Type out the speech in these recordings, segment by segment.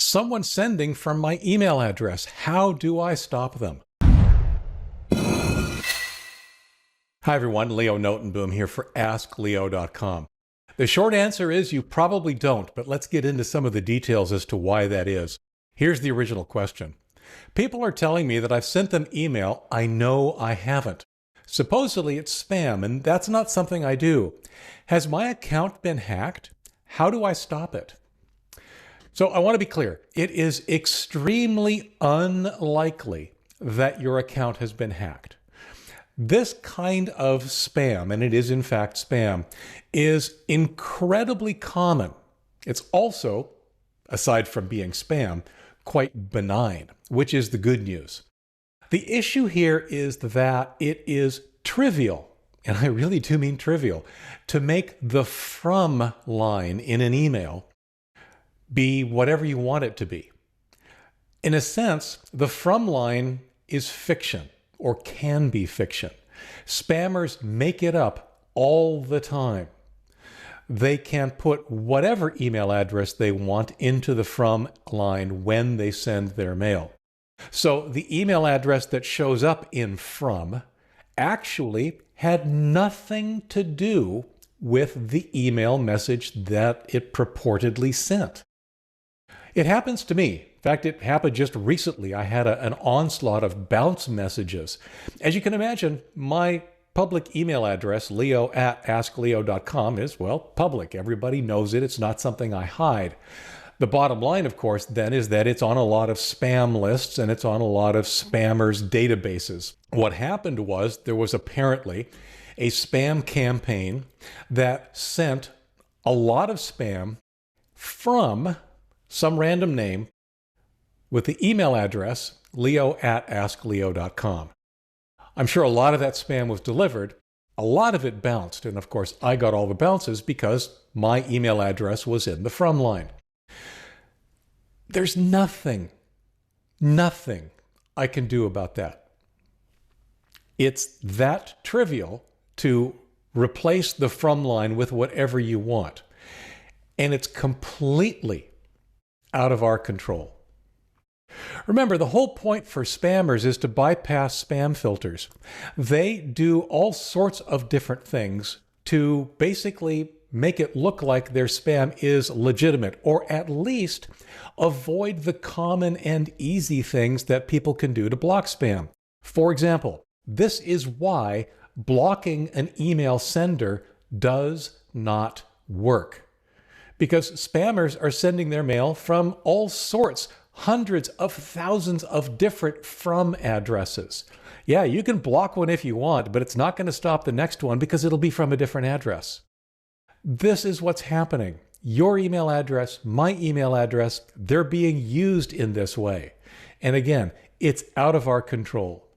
someone sending from my email address. How do I stop them? Hi everyone, Leo Notenboom here for askleo.com. The short answer is you probably don't, but let's get into some of the details as to why that is. Here's the original question. People are telling me that I've sent them email I know I haven't. Supposedly it's spam, and that's not something I do. Has my account been hacked? How do I stop it? So I want to be clear. It is extremely unlikely that your account has been hacked. This kind of spam, and it is in fact spam, is incredibly common. It's also, aside from being spam, quite benign, which is the good news. The issue here is that it is trivial, and I really do mean trivial, to make the from line in an email be whatever you want it to be. In a sense, the from line is fiction, or can be fiction. Spammers make it up all the time. They can put whatever email address they want into the from line when they send their mail. So the email address that shows up in from actually had nothing to do with the email message that it purportedly sent. It happens to me. In fact, it happened just recently. I had an onslaught of bounce messages. As you can imagine, my public email address, leo@askleo.com, is, well, public. Everybody knows it. It's not something I hide. The bottom line, of course, then, is that it's on a lot of spam lists and it's on a lot of spammers' databases. What happened was there was apparently a spam campaign that sent a lot of spam from some random name with the email address leo@askleo.com. I'm sure a lot of that spam was delivered. A lot of it bounced. And of course, I got all the bounces because my email address was in the from line. There's nothing I can do about that. It's that trivial to replace the from line with whatever you want. And it's completely out of our control. Remember, the whole point for spammers is to bypass spam filters. They do all sorts of different things to basically make it look like their spam is legitimate, or at least avoid the common and easy things that people can do to block spam. For example, this is why blocking an email sender does not work. Because spammers are sending their mail from all sorts, hundreds of thousands of different from addresses. Yeah, you can block one if you want, but it's not going to stop the next one because it'll be from a different address. This is what's happening. Your email address, my email address, they're being used in this way. And again, it's out of our control.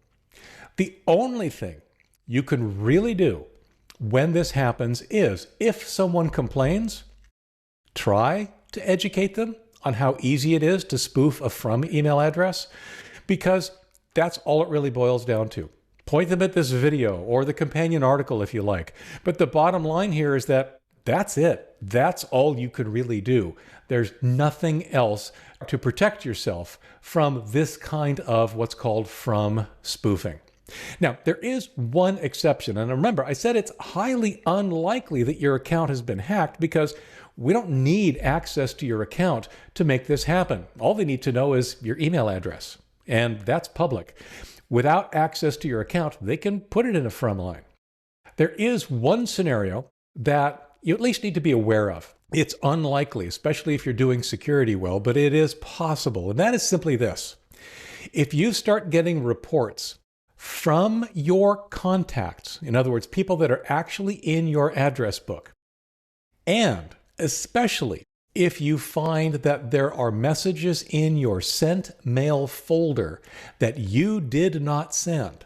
The only thing you can really do when this happens is, if someone complains, try to educate them on how easy it is to spoof a from email address, because that's all it really boils down to. Point them at this video or the companion article if you like. But the bottom line here is that that's it. That's all you could really do. There's nothing else to protect yourself from this kind of what's called from spoofing. Now, there is one exception. And remember, I said it's highly unlikely that your account has been hacked because we don't need access to your account to make this happen. All they need to know is your email address, and that's public. Without access to your account, they can put it in a from line. There is one scenario that you at least need to be aware of. It's unlikely, especially if you're doing security well, but it is possible, and that is simply this. If you start getting reports from your contacts, in other words, people that are actually in your address book, and especially if you find that there are messages in your sent mail folder that you did not send,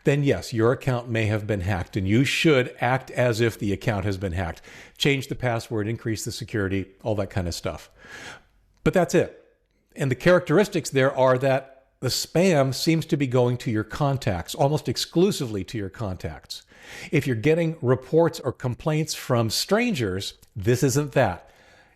then yes, your account may have been hacked, and you should act as if the account has been hacked. Change the password, increase the security, all that kind of stuff. But that's it. And the characteristics there are that the spam seems to be going to your contacts, almost exclusively to your contacts. If you're getting reports or complaints from strangers, this isn't that.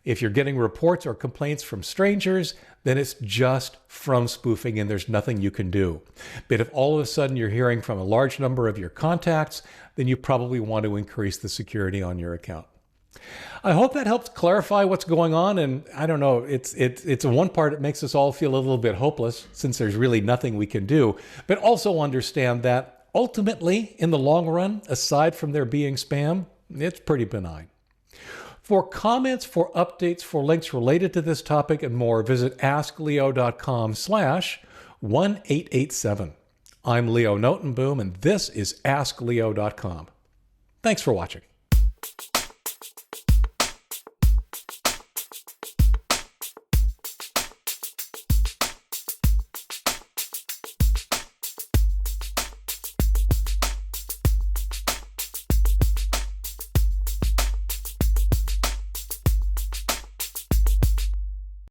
If you're getting reports or complaints from strangers, then it's just from spoofing and there's nothing you can do. But if all of a sudden you're hearing from a large number of your contacts, then you probably want to increase the security on your account. I hope that helps clarify what's going on. And I don't know, it's one part, it makes us all feel a little bit hopeless since there's really nothing we can do, but also understand that ultimately in the long run, aside from there being spam, it's pretty benign. For comments, for updates, for links related to this topic and more, visit askleo.com/1887. I'm Leo Notenboom, and this is askleo.com. Thanks for watching.